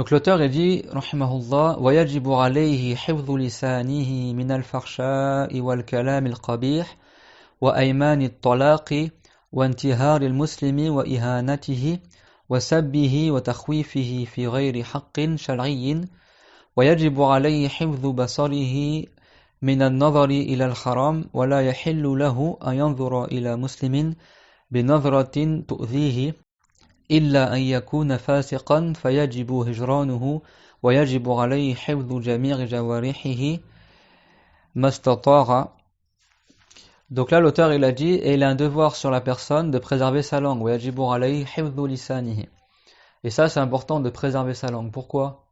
Donc l'auteur il dit rahimahullah wa yajibu alayhi hifdhu lisanihi min al-fakhsha'i wal kalam al-qabih wa ayman at-talaqi wa intihar al-muslimi wa ihanatihi wa sabbihi wa takhwifihi fi ghayri haqqin shar'iyyin wa yajibu alayhi hifdhu basarihi min an-nadhari ila al-haram wa la yahillu lahu an yanzura ila muslimin bi nadratin tu'dhihi إلا أن يكون فاسقا فيجب هجرانه ويجب عليه حفظ جميع جوارحه ما استطاع. Donc là l'auteur il a dit et il a un devoir sur la personne de préserver sa langue. ويجب عليه حفظ لسانه. Et ça c'est important de préserver sa langue. Pourquoi?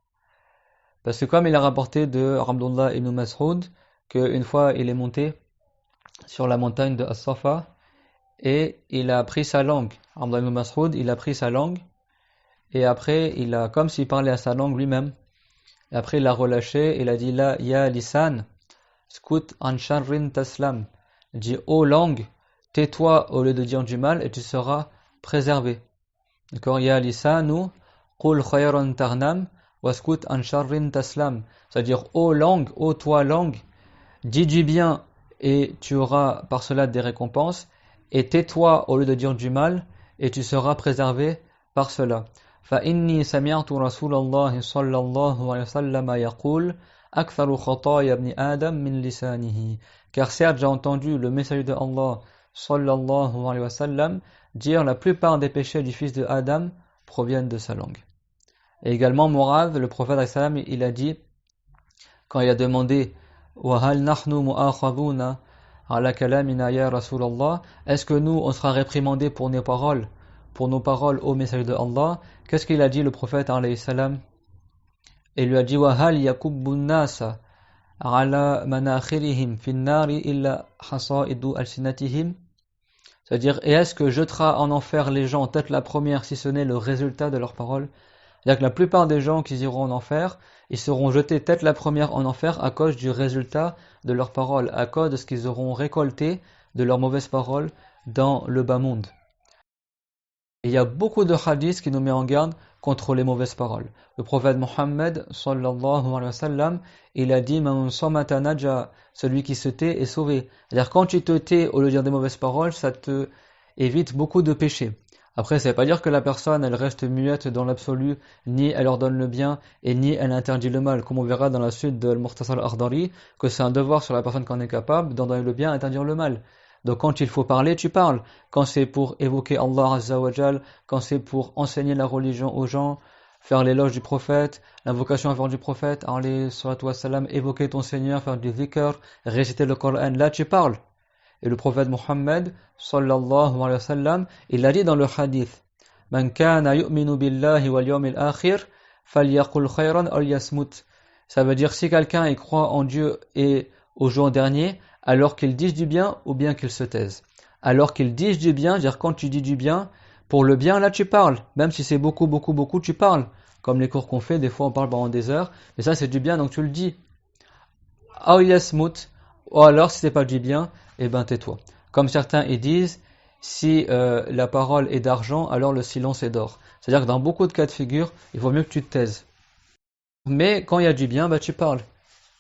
Parce que comme il a rapporté de Abdullah ibn Mas'ud qu'une fois il est monté sur la montagne de As-Safa et il a pris sa langue. Abdullah ibn Mas'ud, il a pris sa langue et après il a comme s'il parlait à sa langue lui-même. Et après il l'a relâché, il a dit la ya lisan skut an sharrin taslam. Il dit ô langue, tais-toi au lieu de dire du mal et tu seras préservé. D'accord, ya lisanu qul khayran tarnam wa skut an sharrin taslam. C'est-à-dire ô langue, ô toi langue, dis du bien et tu auras par cela des récompenses. Et tais-toi au lieu de dire du mal, et tu seras préservé par cela. فَإِنِّي سَمِعْتُ رَسُولَ اللَّهِ صَلَّى اللَّهُ عَلَيْهِ وسلم يقول أكثر خطايا ابن آدم من لسانه. Car certes j'ai entendu le messager de Allah sallallahu alayhi wa sallam dire la plupart des péchés du fils de Adam proviennent de sa langue. Et également Mu'adh, le prophète alayhi salam, il a dit quand il a demandé وَهَلْ نَحْنُ مُؤَاخَذُونَ ala kalamina ya Rasulallah, est-ce que nous on sera réprimandés pour nos paroles au message de Allah? Qu'est-ce qu'il a dit le prophète alayhi salam? Il lui a dit wa hal yakubbu an-nasa ala manakhirihim fi an-nari illa hasaidu alsinatihim, c'est-à-dire et est-ce que jettera en enfer les gens tête la première si ce n'est le résultat de leurs paroles? C'est-à-dire que la plupart des gens qui iront en enfer, ils seront jetés tête la première en enfer à cause du résultat de leurs paroles, à cause de ce qu'ils auront récolté de leurs mauvaises paroles dans le bas monde. Et il y a beaucoup de hadiths qui nous mettent en garde contre les mauvaises paroles. Le prophète Mohammed sallallahu alayhi wa sallam, il a dit man samata naja, celui qui se tait est sauvé. C'est-à-dire quand tu te tais au lieu de dire des mauvaises paroles, ça te évite beaucoup de péchés. Après, ça ne veut pas dire que la personne, elle reste muette dans l'absolu, ni elle ordonne le bien, et ni elle interdit le mal. Comme on verra dans la suite de Al-Mukhtasar al-Akhdari, que c'est un devoir sur la personne qui en est capable d'ordonner le bien et interdire le mal. Donc quand il faut parler, tu parles. Quand c'est pour évoquer Allah Azza wa Jal, quand c'est pour enseigner la religion aux gens, faire l'éloge du prophète, l'invocation à faire du prophète, alayhi salatu wa salam, évoquer ton Seigneur, faire du dhikr, réciter le Coran, là tu parles. Et le prophète Mohammed sallallahu alayhi wa sallam, il a dit dans le hadith Man kana yu'minu billahi wal yawmil akhir falyaqul khayran aw yasmut. Ça veut dire si quelqu'un y croit en Dieu et au jour dernier, alors qu'il dise du bien ou bien qu'il se taise. Alors qu'il dise du bien, dire quand tu dis du bien, pour le bien là tu parles, même si c'est beaucoup tu parles. Comme les cours qu'on fait, des fois on parle pendant des heures, mais ça c'est du bien donc tu le dis. Aw yasmut, ou alors si c'est pas du bien, eh ben tais-toi. Comme certains ils disent, si la parole est d'argent, alors le silence est d'or. C'est-à-dire que dans beaucoup de cas de figure, il vaut mieux que tu te taises. Mais quand il y a du bien, bah tu parles.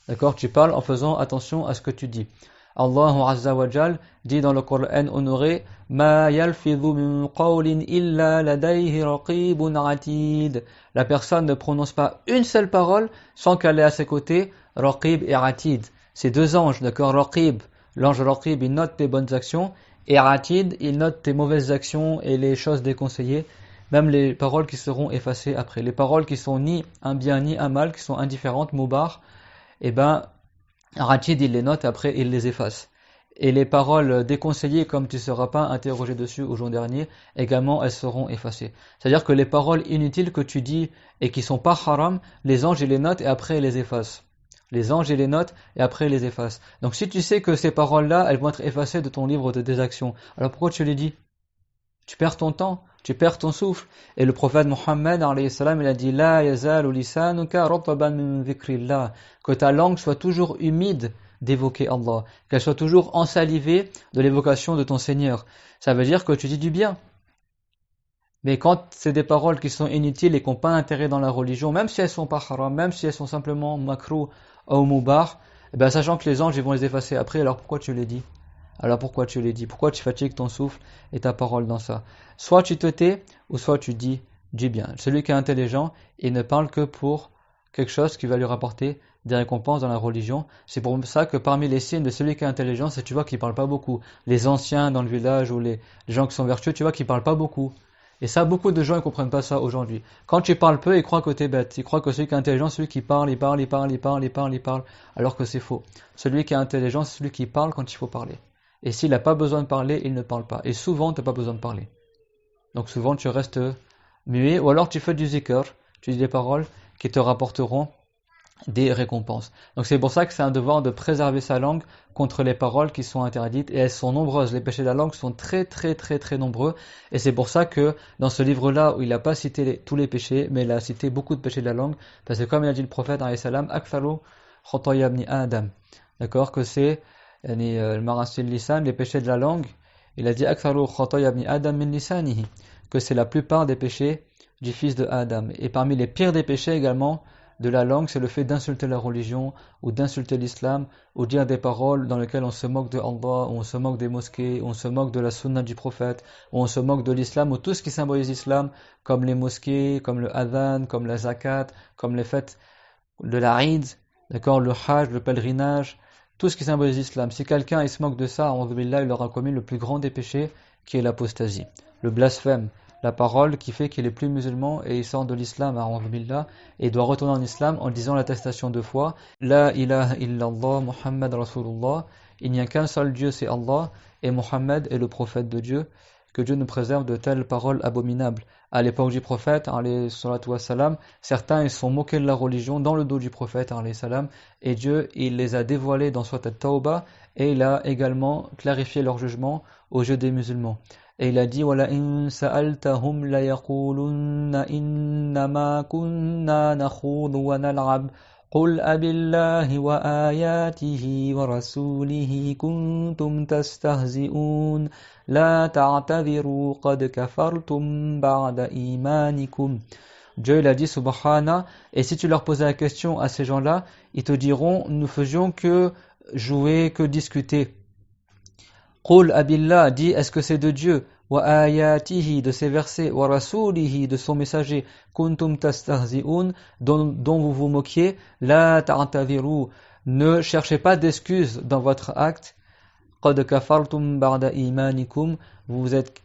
D'accord? Tu parles en faisant attention à ce que tu dis. Allah Azza wa Jal dit dans le Coran honoré Ma yalfidhu min qawlin illa ladayhi raqibun atid. La personne ne prononce pas une seule parole sans qu'elle ait à ses côtés Raqib et Atid. C'est deux anges, d'accord? Raqib, l'ange Raqib, il note tes bonnes actions et Atid, il note tes mauvaises actions et les choses déconseillées même les paroles qui seront effacées après. Les paroles qui sont ni un bien ni un mal, qui sont indifférentes, mubar, eh ben, Rachid il les note, après il les efface. Et les paroles déconseillées, comme tu ne seras pas interrogé dessus au jour dernier, également elles seront effacées. C'est-à-dire que les paroles inutiles que tu dis et qui sont pas haram, les anges ils les notent et après ils les effacent. Les anges ils les notent et après ils les effacent. Donc si tu sais que ces paroles-là, elles vont être effacées de ton livre de désactions, alors pourquoi tu les dis? Tu perds ton temps, tu perds ton souffle. Et le prophète Mohammed, alayhi salam, il a dit La yazalu lisanuka rataban min dhikrillah, que ta langue soit toujours humide d'évoquer Allah, qu'elle soit toujours ensalivée de l'évocation de ton Seigneur. Ça veut dire que tu dis du bien. Mais quand c'est des paroles qui sont inutiles et qui n'ont pas d'intérêt dans la religion, même si elles sont pas haram, même si elles sont simplement makruh ou mubar, eh ben, sachant que les anges ils vont les effacer après, alors pourquoi tu les dis? Alors pourquoi tu les dis? Pourquoi tu fatigues ton souffle et ta parole dans ça? Soit tu te tais, ou soit tu dis du bien. Celui qui est intelligent, il ne parle que pour quelque chose qui va lui rapporter des récompenses dans la religion. C'est pour ça que parmi les signes de celui qui est intelligent, c'est tu vois qu'il ne parle pas beaucoup. Les anciens dans le village ou les gens qui sont vertueux, tu vois qu'ils ne parlent pas beaucoup. Et ça, beaucoup de gens ne comprennent pas ça aujourd'hui. Quand tu parles peu, ils croient que tu es bête. Ils croient que celui qui est intelligent, c'est celui qui parle, il parle, alors que c'est faux. Celui qui est intelligent, c'est celui qui parle quand il faut parler. Et s'il n'a pas besoin de parler, il ne parle pas. Et souvent, tu n'as pas besoin de parler. Donc souvent, tu restes muet, ou alors tu fais du zikr, tu dis des paroles qui te rapporteront des récompenses. Donc c'est pour ça que c'est un devoir de préserver sa langue contre les paroles qui sont interdites, et elles sont nombreuses. Les péchés de la langue sont très très très très nombreux, et c'est pour ça que dans ce livre-là, où il n'a pas cité tous les péchés, mais il a cité beaucoup de péchés de la langue, parce que comme il a dit le prophète, Aktharu khotoya ibn Adam, d'accord, que c'est le marasil lisan, les péchés de la langue, il a dit Aktharu khotoya ibn Adam min lisanihi, que c'est la plupart des péchés du fils de Adam. Et parmi les pires des péchés également de la langue, c'est le fait d'insulter la religion, ou d'insulter l'islam, ou dire des paroles dans lesquelles on se moque de Allah, ou on se moque des mosquées, ou on se moque de la sunna du prophète, ou on se moque de l'islam, ou tout ce qui symbolise l'islam, comme les mosquées, comme le adhan, comme la zakat, comme les fêtes de la Eid, d'accord, le hajj, le pèlerinage, tout ce qui symbolise l'islam. Si quelqu'un il se moque de ça, il aura commis le plus grand des péchés, qui est l'apostasie, le blasphème, la parole qui fait qu'il est plus musulman et il sort de l'islam, et il doit retourner en islam en disant l'attestation de foi, La ilaha illallah Muhammad Rasulullah, il n'y a qu'un seul Dieu, c'est Allah, et Muhammad est le prophète de Dieu, que Dieu nous préserve de telles paroles abominables. À l'époque du prophète, certains ils se sont moqués de la religion dans le dos du prophète, et Dieu il les a dévoilés dans Surat At-Tawbah, et il a également clarifié leur jugement aux yeux des musulmans. Et il a dit وَلَئِن سَأَلْتَهُمْ لَيَقُولُنَّ إِنَّمَا كُنَّا نَخُوضُ وَنَلْعَبُ قُلْ أَبِاللَّهِ وَآيَاتِهِ وَرَسُولِهِ كُنْتُمْ تَسْتَهْزِئُونَ لَا تَعْتَذِرُوا قَدْ كَفَرْتُمْ بَعْدَ إِيمَانِكُمْ. Dieu il a dit subhana, et si tu leur posais la question à ces gens-là, ils te diront nous faisions que jouer, que discuter. Qul abillah, dit est-ce que c'est de Dieu, wa ayatihi, de ses versets, wa rasulihi, de son messager, kuntum tastahzi'un, dont vous vous moquiez, la ta'taviru, ne cherchez pas d'excuses dans votre acte, qad kafartum ba'da imanikum, vous êtes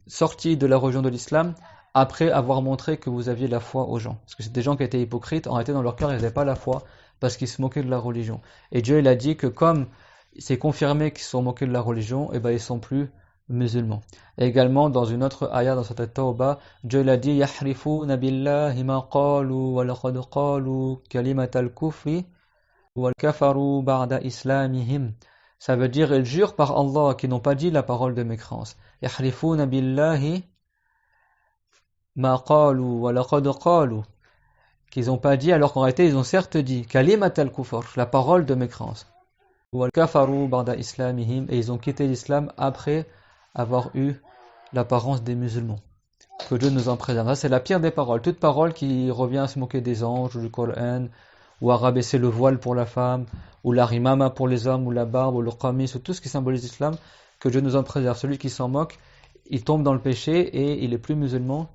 sortis de la religion de l'islam après avoir montré que vous aviez la foi aux gens. Parce que c'est des gens qui étaient hypocrites, en réalité dans leur cœur ils n'avaient pas la foi, parce qu'ils se moquaient de la religion. Et Dieu il a dit que comme c'est confirmé qu'ils sont moqués de la religion, et ben ils sont plus musulmans. Et également dans une autre ayah dans cette Tawbah, Dieu l'a dit yahrifuna billahi ma qalu wa laqad qalu kalimatal kufri wal kafaru ba'da islamihim. Ça veut dire ils jurent par Allah qu'ils n'ont pas dit la parole de mécréance. Yahrifuna billahi ma qalu wa laqad qalu, qu'ils n'ont pas dit alors qu'en réalité ils ont certes dit kalimatal kufr, la parole de mécréance. Et ils ont quitté l'islam après avoir eu l'apparence des musulmans. Que Dieu nous en préserve. Ça, c'est la pire des paroles. Toute parole qui revient à se moquer des anges, ou du Coran, ou à rabaisser le voile pour la femme, ou la rimama pour les hommes, ou la barbe, ou le qamis, ou tout ce qui symbolise l'islam, que Dieu nous en préserve. Celui qui s'en moque, il tombe dans le péché et il est plus musulman,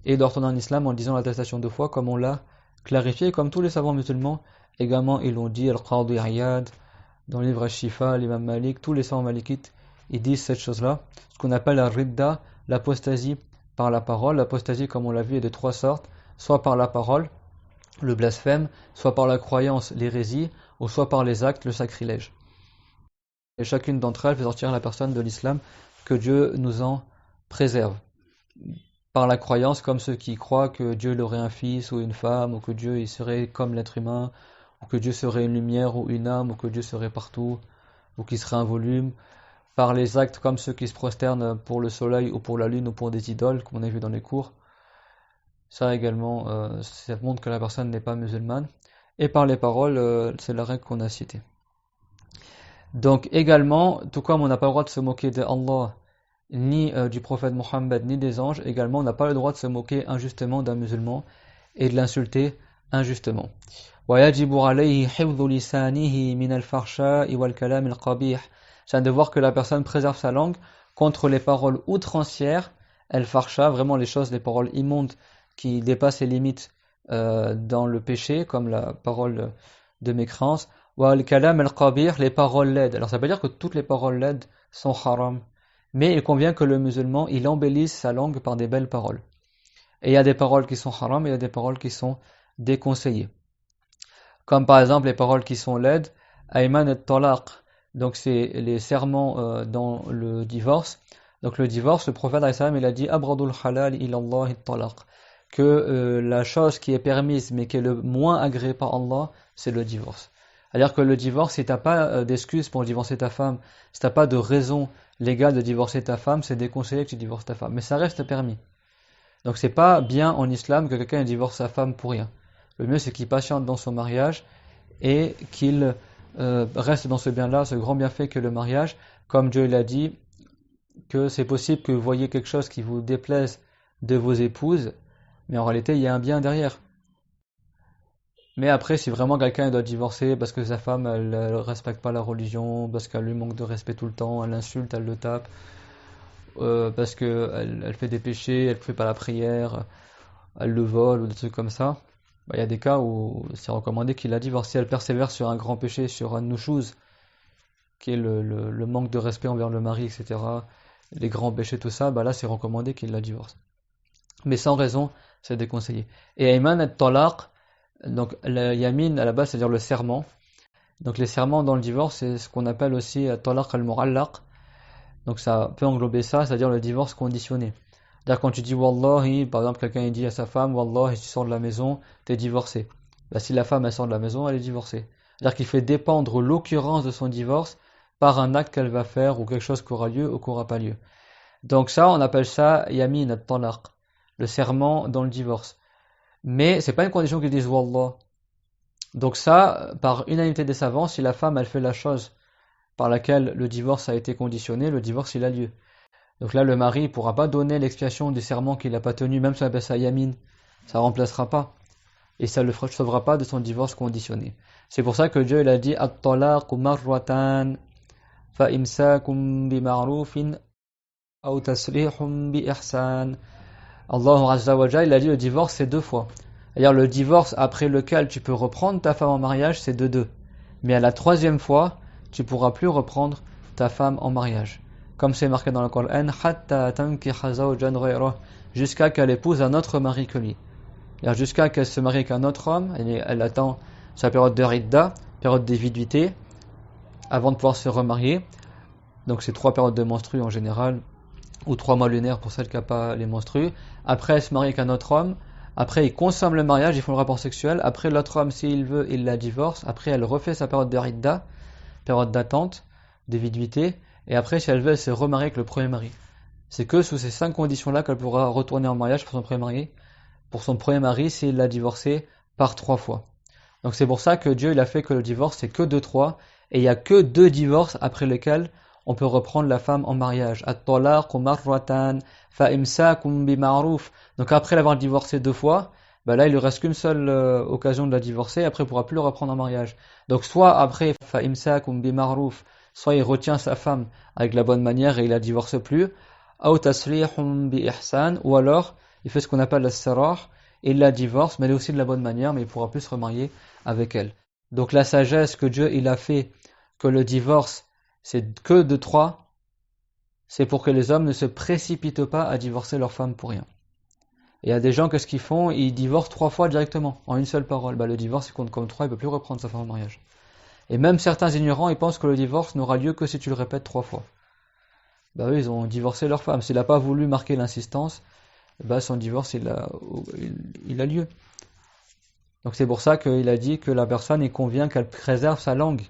et il doit retourner en islam en disant l'attestation de foi, comme on l'a clarifié, comme tous les savants musulmans également ils l'ont dit, Al-Qadi Iyad, dans le livre Al-Shifa, l'imam Malik, tous les savants malikites, ils disent cette chose-là, ce qu'on appelle la ridda, l'apostasie par la parole. L'apostasie, comme on l'a vu, est de trois sortes, soit par la parole, le blasphème, soit par la croyance, l'hérésie, ou soit par les actes, le sacrilège. Et chacune d'entre elles fait sortir la personne de l'islam, que Dieu nous en préserve. Par la croyance, comme ceux qui croient que Dieu aurait un fils ou une femme, ou que Dieu il serait comme l'être humain, ou que Dieu serait une lumière ou une âme, ou que Dieu serait partout, ou qu'il serait un volume. Par les actes, comme ceux qui se prosternent pour le soleil ou pour la lune ou pour des idoles, comme on a vu dans les cours. Ça également, ça montre que la personne n'est pas musulmane. Et par les paroles, c'est la règle qu'on a citée. Donc également, tout comme on n'a pas le droit de se moquer de Allah, ni du prophète Mohammed, ni des anges, également on n'a pas le droit de se moquer injustement d'un musulman et de l'insulter injustement. وَيَجِبُ عَلَيْهِ حِفْظُ لِسَانِهِ مِنَ الْفَحْشَاءِ وَالْكَلَامِ الْقَبِيحِ. C'est de voir que la personne préserve sa langue contre les paroles outrancières, el-farsha, vraiment les choses, les paroles immondes qui dépassent les limites dans le péché, comme la parole de mécréance, ou al-kalam al-qabih, les paroles laides. Alors ça veut pas dire que toutes les paroles laides sont haram, mais il convient que le musulman, il embellisse sa langue par des belles paroles. Et il y a des paroles qui sont haram, et il y a des paroles qui sont déconseillées. Comme par exemple les paroles qui sont laides, ayman et-talaq, donc c'est les serments dans le divorce. Donc le divorce, le prophète il a dit abradul halal ilallah at-talaq, que la chose qui est permise mais qui est le moins agréée par Allah, c'est le divorce. C'est-à-dire que le divorce, si tu n'as pas d'excuse pour divorcer ta femme, si tu n'as pas de raison légale de divorcer ta femme, c'est déconseillé que tu divorces ta femme. Mais ça reste permis. Donc c'est pas bien en islam que quelqu'un divorce sa femme pour rien. Le mieux c'est qu'il patiente dans son mariage et qu'il reste dans ce bien-là, ce grand bienfait que le mariage. Comme Dieu l'a dit, que c'est possible que vous voyez quelque chose qui vous déplaise de vos épouses, mais en réalité il y a un bien derrière. Mais après, si vraiment quelqu'un doit divorcer parce que sa femme elle respecte pas la religion, parce qu'elle lui manque de respect tout le temps, elle l'insulte, elle le tape, parce qu'elle elle fait des péchés, elle ne fait pas la prière, elle le vole ou des trucs comme ça, il y a des cas où c'est recommandé qu'il la divorce. Si elle persévère sur un grand péché, sur un nushuz, qui est le manque de respect envers le mari, etc., les grands péchés, tout ça, là c'est recommandé qu'il la divorce. Mais sans raison, c'est déconseillé. Et ayman at-talaq, donc le yamin à la base c'est-à-dire le serment. Donc les serments dans le divorce c'est ce qu'on appelle aussi talaq al-mu'allaq. Donc ça peut englober ça, c'est-à-dire le divorce conditionné. C'est-à-dire quand tu dis wallahi, par exemple quelqu'un il dit à sa femme wallahi, si tu sors de la maison, t'es divorcé. Si la femme elle sort de la maison, elle est divorcée. C'est-à-dire qu'il fait dépendre l'occurrence de son divorce par un acte qu'elle va faire ou quelque chose qui aura lieu ou qui n'aura pas lieu. Donc ça on appelle ça yamin at-talaq, le serment dans le divorce. Mais c'est pas une condition qu'ils disent wallah. Donc ça, par unanimité des savants, si la femme elle fait la chose par laquelle le divorce a été conditionné, le divorce il a lieu. Donc là le mari ne pourra pas donner l'expiation du serment qu'il n'a pas tenu, même si on appelle ça yamin, ça ne remplacera pas. Et ça ne le sauvera pas de son divorce conditionné. C'est pour ça que Dieu il a dit at-talaqu marratan fa imsakum bi ma'rufin aw tasrihum bi ihsan. Allah Azza wa Jalla, il a dit le divorce c'est 2 fois. C'est-à-dire le divorce après lequel tu peux reprendre ta femme en mariage, c'est de 2. Mais à la 3e fois, tu pourras plus reprendre ta femme en mariage. Comme c'est marqué dans le Coran, hatta tankiha zawjan ghayrahu, jusqu'à qu'elle épouse un autre mari que lui. C'est-à-dire jusqu'à qu'elle se marie avec un autre homme, elle attend sa période de ridda, période d'éviduité, avant de pouvoir se remarier. Donc c'est 3 périodes de menstrues en général, ou 3 mois lunaires pour celle qui n'a pas les menstrues. Après, elle se marie avec un autre homme. Après, ils consomment le mariage, ils font le rapport sexuel. Après, l'autre homme, s'il veut, il la divorce. Après, elle refait sa période de ridda, période d'attente, d'éviduité. Et après, si elle veut, elle se remarie avec le premier mari. C'est que sous ces 5 conditions-là qu'elle pourra retourner en mariage pour son premier mari. Pour son premier mari, s'il l'a divorcé par 3 fois. Donc c'est pour ça que Dieu il a fait que le divorce, c'est que 2-3. Et il n'y a que 2 divorces après lesquels on peut reprendre la femme en mariage. At-talaqu marratan fa imsakum bi ma'ruf. Donc après l'avoir divorcé 2 fois, là il lui reste qu'une seule occasion de la divorcer, après il pourra plus le reprendre en mariage. Donc soit après fa imsakum bi ma'ruf, soit il retient sa femme avec la bonne manière et il la divorce plus, aw tasrihum bi ihsan, ou alors il fait ce qu'on appelle la sarah et il la divorce, mais elle est aussi de la bonne manière, mais il pourra plus se remarier avec elle. Donc la sagesse que Dieu il a fait que le divorce c'est que de 3, c'est pour que les hommes ne se précipitent pas à divorcer leur femme pour rien. Et il y a des gens, qu'est-ce qu'ils font? Ils divorcent 3 fois directement, en une seule parole. Le divorce, il compte comme 3, il ne peut plus reprendre sa femme en mariage. Et même certains ignorants, ils pensent que le divorce n'aura lieu que si tu le répètes 3 fois. Eux, ils ont divorcé leur femme. S'il n'a pas voulu marquer l'insistance, son divorce, il a lieu. Donc c'est pour ça qu'il a dit que la personne, il convient qu'elle préserve sa langue.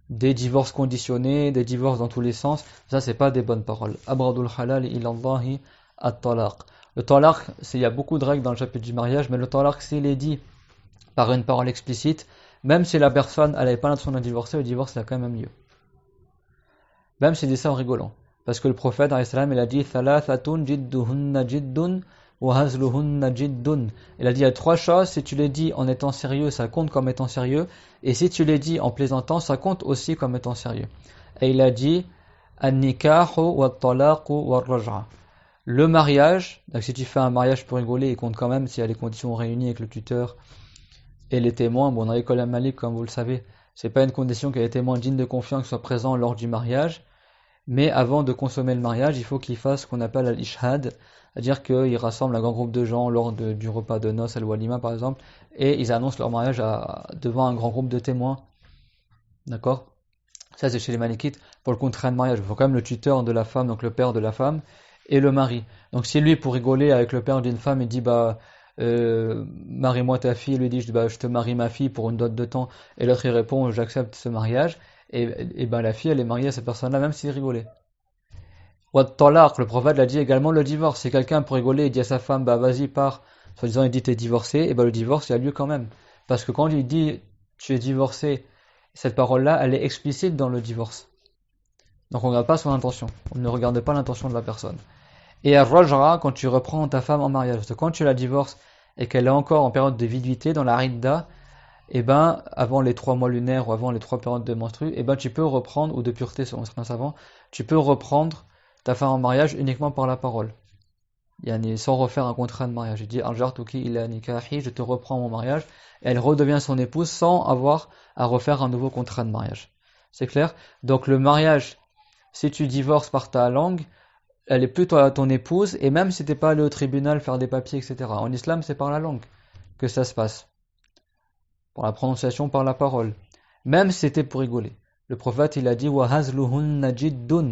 Des divorces conditionnés, des divorces dans tous les sens, ça c'est pas des bonnes paroles. Abradul halal ilallahi at-talaq. Le talaq, il y a beaucoup de règles dans le chapitre du mariage, mais le talaq, s'il est dit par une parole explicite, même si la personne n'avait pas l'intention de divorcer, le divorce a quand même lieu. Même s'il dit ça en rigolant. Parce que le prophète, alayhi salam, il a dit Thalathatun jidduhunna jiddun wa hazluhunna jiddun. Il a dit il y a 3 choses, si tu les dis en étant sérieux, ça compte comme étant sérieux, et si tu les dis en plaisantant, ça compte aussi comme étant sérieux. Et il a dit An-nikahu wa talaqu wa raj'a. Le mariage, donc si tu fais un mariage pour rigoler, il compte quand même s'il y a les conditions réunies avec le tuteur et les témoins. Bon, dans l'école Malik, comme vous le savez, c'est pas une condition que les témoins dignes de confiance soient présents lors du mariage. Mais avant de consommer le mariage, il faut qu'il fasse ce qu'on appelle al-ishhad, c'est-à-dire qu'ils rassemblent un grand groupe de gens lors du repas de noces, al-walima par exemple, et ils annoncent leur mariage devant un grand groupe de témoins. D'accord? Ça c'est chez les Malikites. Pour le contrat de mariage, il faut quand même le tuteur de la femme, donc le père de la femme, et le mari. Donc si lui, pour rigoler avec le père d'une femme, il dit marie-moi ta fille, lui dit je te marie ma fille pour une dot de temps, et l'autre il répond j'accepte ce mariage, et la fille elle est mariée à cette personne-là même s'il rigolait. Wa talaq, le prophète l'a dit également le divorce. Si quelqu'un pour rigoler il dit à sa femme vas-y pars, soi-disant il dit t'es divorcé, et le divorce il a lieu quand même. Parce que quand il dit tu es divorcé, cette parole-là elle est explicite dans le divorce. Donc on ne regarde pas son intention, on ne regarde pas l'intention de la personne. Et ar-raj'a, quand tu reprends ta femme en mariage, parce que quand tu la divorces et qu'elle est encore en période de viduité dans la ridda, avant les 3 mois lunaires ou avant les 3 périodes de menstru, tu peux reprendre, ou de pureté selon certains savants, tu peux reprendre ta femme en mariage uniquement par la parole. Sans refaire un contrat de mariage. Il dit Anjartuki ila nikahi, je te reprends mon mariage, et elle redevient son épouse sans avoir à refaire un nouveau contrat de mariage. C'est clair? Donc le mariage, si tu divorces par ta langue, elle est plutôt à ton épouse, et même si t'es pas allé au tribunal faire des papiers, etc. En islam, c'est par la langue que ça se passe. Pour la prononciation, par la parole. Même si c'était pour rigoler. Le prophète, il a dit wa hazluhunna jiddun.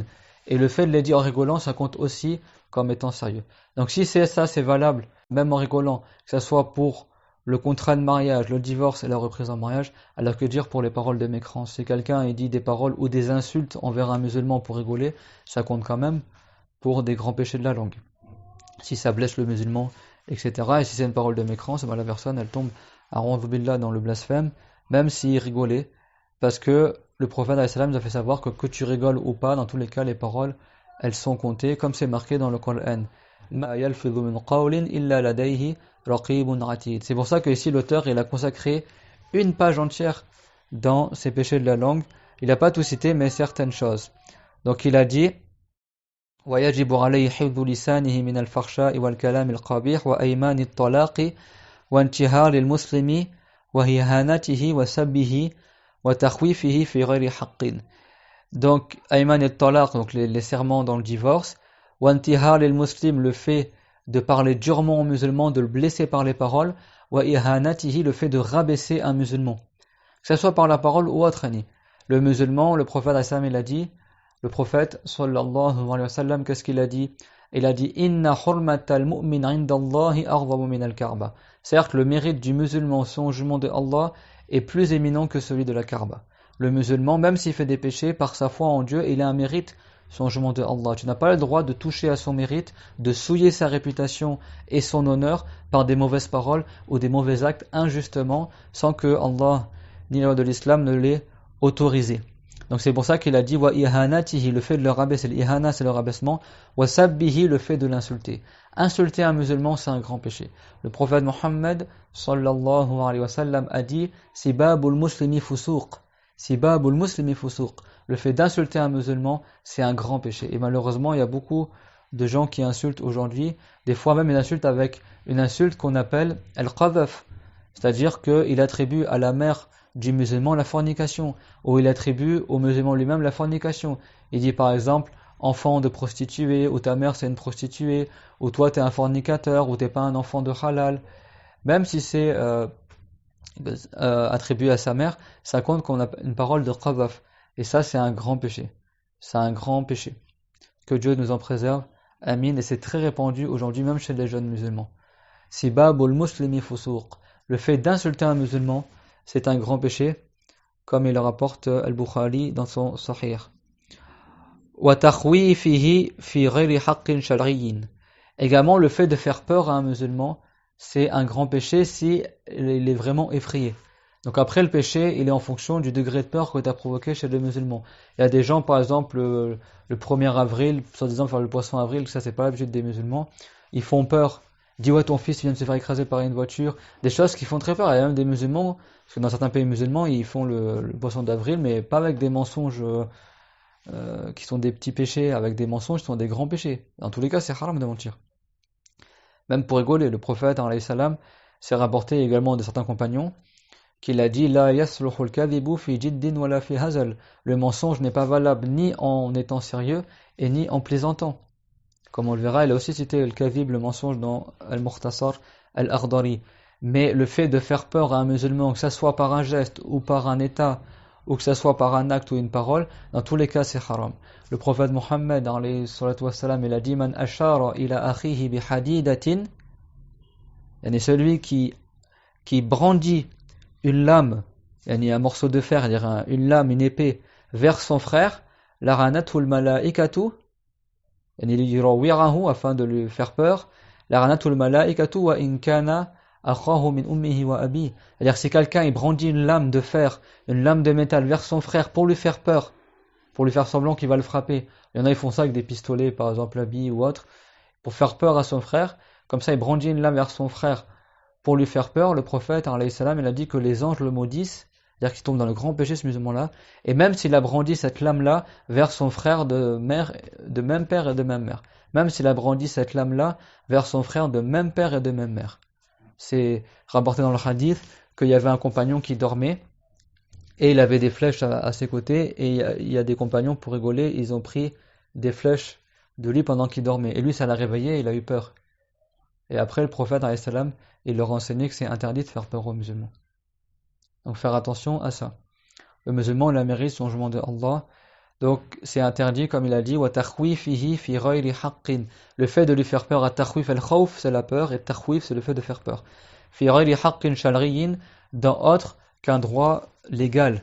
Et le fait de les dire en rigolant, ça compte aussi comme étant sérieux. Donc si c'est ça, c'est valable, même en rigolant, que ce soit pour le contrat de mariage, le divorce et la reprise en mariage, alors que dire pour les paroles de mécrance. Si quelqu'un il dit des paroles ou des insultes envers un musulman pour rigoler, ça compte quand même pour des grands péchés de la langue. Si ça blesse le musulman, etc. Et si c'est une parole de mécrance, la personne, elle tombe à billah dans le blasphème, même s'il rigolait, parce que le prophète nous a fait savoir que tu rigoles ou pas, dans tous les cas, les paroles, elles sont comptées, comme c'est marqué dans le Coran. C'est pour ça que ici l'auteur il a consacré une page entière dans ces péchés de la langue. Il n'a pas tout cité, mais certaines choses. Donc il a dit ويجب عليه حفظ لسانه من الفحشاء والكلام القبيح وأيمان الطلاق وانتهار المسلم وإهانته وسبه وتخويفه في غير حق. Donc أيمان الطلاق, donc les serments dans le divorce, وانتهار المسلم, le fait de parler durement aux musulmans, de le blesser par les paroles, وإهانته, le fait de rabaisser un musulman, que ce soit par la parole ou autre. Le musulman, le prophète il a dit, le prophète sallallahu alayhi wa sallam, qu'est-ce qu'il a dit? Il a dit inna hurmatal mu'min 'inda Allahi a'zamu min al-Ka'ba. C'est-à-dire que le mérite du musulman au jugement de Allah est plus éminent que celui de la Kaaba. Le musulman, même s'il fait des péchés, par sa foi en Dieu, il a un mérite son jugement de Allah. Tu n'as pas le droit de toucher à son mérite, de souiller sa réputation et son honneur par des mauvaises paroles ou des mauvais actes injustement, sans que Allah ni la loi de l'islam ne l'ait autorisé. Donc c'est pour ça qu'il a dit wa ihanatihi, le fait de le rabaisser, l'ihana c'est le rabaissement, wa sabbihi, le fait de l'insulter. Insulter un musulman c'est un grand péché. Le prophète Mohammed sallallahu alayhi wa sallam a dit sibabul muslimi fusuq. Sibabul muslimi fusuq. Le fait d'insulter un musulman c'est un grand péché. Et malheureusement il y a beaucoup de gens qui insultent aujourd'hui, des fois même une insulte avec une insulte qu'on appelle al-qadhaf, c'est-à-dire qu'il attribue à la mère du musulman la fornication, ou il attribue au musulman lui-même la fornication. Il dit par exemple enfant de prostituée, ou ta mère c'est une prostituée, ou toi t'es un fornicateur, ou t'es pas un enfant de halal, même si c'est attribué à sa mère, ça compte qu'on a une parole de qadhaf. Et ça, c'est un grand péché. C'est un grand péché. Que Dieu nous en préserve. Amin. Et c'est très répandu aujourd'hui, même chez les jeunes musulmans. Sibabul muslimi fusuq. Le fait d'insulter un musulman, c'est un grand péché, comme il le rapporte Al-Bukhari dans son Sahih. Wa takhwifihi fi ghayri haqqin shar'iyyin. Également, le fait de faire peur à un musulman, c'est un grand péché si il est vraiment effrayé. Donc après, le péché, il est en fonction du degré de peur que tu as provoqué chez les musulmans. Il y a des gens, par exemple, le 1er avril, soi-disant faire le poisson avril, ça c'est pas l'habitude des musulmans, ils font peur. Dis ouais, ton fils vient de se faire écraser par une voiture. Des choses qui font très peur. Il y a même des musulmans, parce que dans certains pays musulmans, ils font le poisson d'avril, mais pas avec des mensonges qui sont des petits péchés, avec des mensonges qui sont des grands péchés. Dans tous les cas, c'est haram de mentir. Même pour rigoler, le prophète, alayhi salam, s'est rapporté également de certains compagnons, qu'il a dit La yasluhul kadhibu fi jiddin wala fi hazal. Le mensonge n'est pas valable ni en étant sérieux et ni en plaisantant. Comme on le verra, il a aussi cité le kadhib, le mensonge, dans Al-Mukhtasar Al-Akhdari. Mais le fait de faire peur à un musulman, que ce soit par un geste ou par un état, ou que ce soit par un acte ou une parole, dans tous les cas c'est haram. Le prophète Mohammed, alayhi salatu wassalam, il a dit Man ashara ila akhihi bi hadidatin, yani celui qui brandit une lame, yani un morceau de fer, c'est-à-dire une lame, une épée, vers son frère, laranatul malaikatu, yani yurawirahu, afin de lui faire peur, laranatul malaikatu wa in kana akhahu min ummihi wa abi. C'est-à-dire si quelqu'un il brandit une lame de fer, une lame de métal vers son frère pour lui faire peur, pour lui faire semblant qu'il va le frapper. Il y en a, ils font ça avec des pistolets, par exemple, la bille ou autre, pour faire peur à son frère. Comme ça, il brandit une lame vers son frère pour lui faire peur. Le prophète, alayhi salam, il a dit que les anges le maudissent, c'est-à-dire qu'il tombe dans le grand péché, ce musulman-là. Et même s'il a brandi cette lame-là vers son frère de même père et de même mère. Même s'il a brandi cette lame-là vers son frère de même père et de même mère. C'est rapporté dans le hadith qu'il y avait un compagnon qui dormait, et il avait des flèches à ses côtés, et il y a des compagnons, pour rigoler, ils ont pris des flèches de lui pendant qu'il dormait. Et lui, ça l'a réveillé, et il a eu peur. Et après, le prophète, alayhi salam, il leur a enseigné que c'est interdit de faire peur aux musulmans. Donc faire attention à ça. Le musulman, il a mérite son jugement de Allah. Donc c'est interdit, comme il a dit, wa takhwifihi fi ghayri haqqin. Le fait de lui faire peur, à takhwif al-khawf, c'est la peur, et takhwif, c'est le fait de faire peur. Fi ghayri haqqin shar'iyyin, dans autre qu'un droit légal,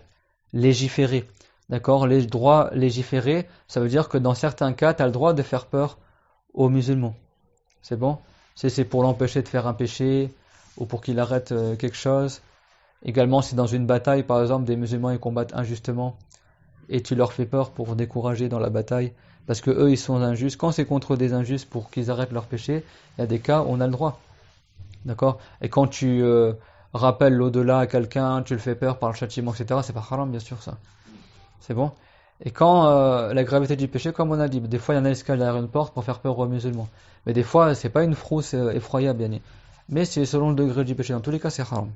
légiféré. D'accord? Les droits légiférés, ça veut dire que dans certains cas, tu as le droit de faire peur aux musulmans. C'est bon? C'est pour l'empêcher de faire un péché, ou pour qu'il arrête quelque chose. Également, si dans une bataille, par exemple, des musulmans ils combattent injustement, et tu leur fais peur pour décourager dans la bataille, parce que eux ils sont injustes. Quand c'est contre des injustes pour qu'ils arrêtent leur péché, il y a des cas où on a le droit. D'accord? Et quand tu rappelles l'au-delà à quelqu'un, tu le fais peur par le châtiment, etc., c'est pas haram, bien sûr, ça. C'est bon? Et quand la gravité du péché, comme on a dit, des fois il y en a qui se cachent derrière une porte pour faire peur aux musulmans. Mais des fois, c'est pas une frousse effroyable, bien. Mais c'est selon le degré du péché. Dans tous les cas, c'est haram.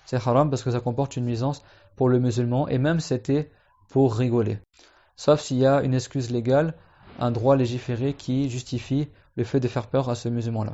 C'est haram parce que ça comporte une nuisance pour le musulman, et même c'était pour rigoler. Sauf s'il y a une excuse légale, un droit légiféré qui justifie le fait de faire peur à ce musulman-là.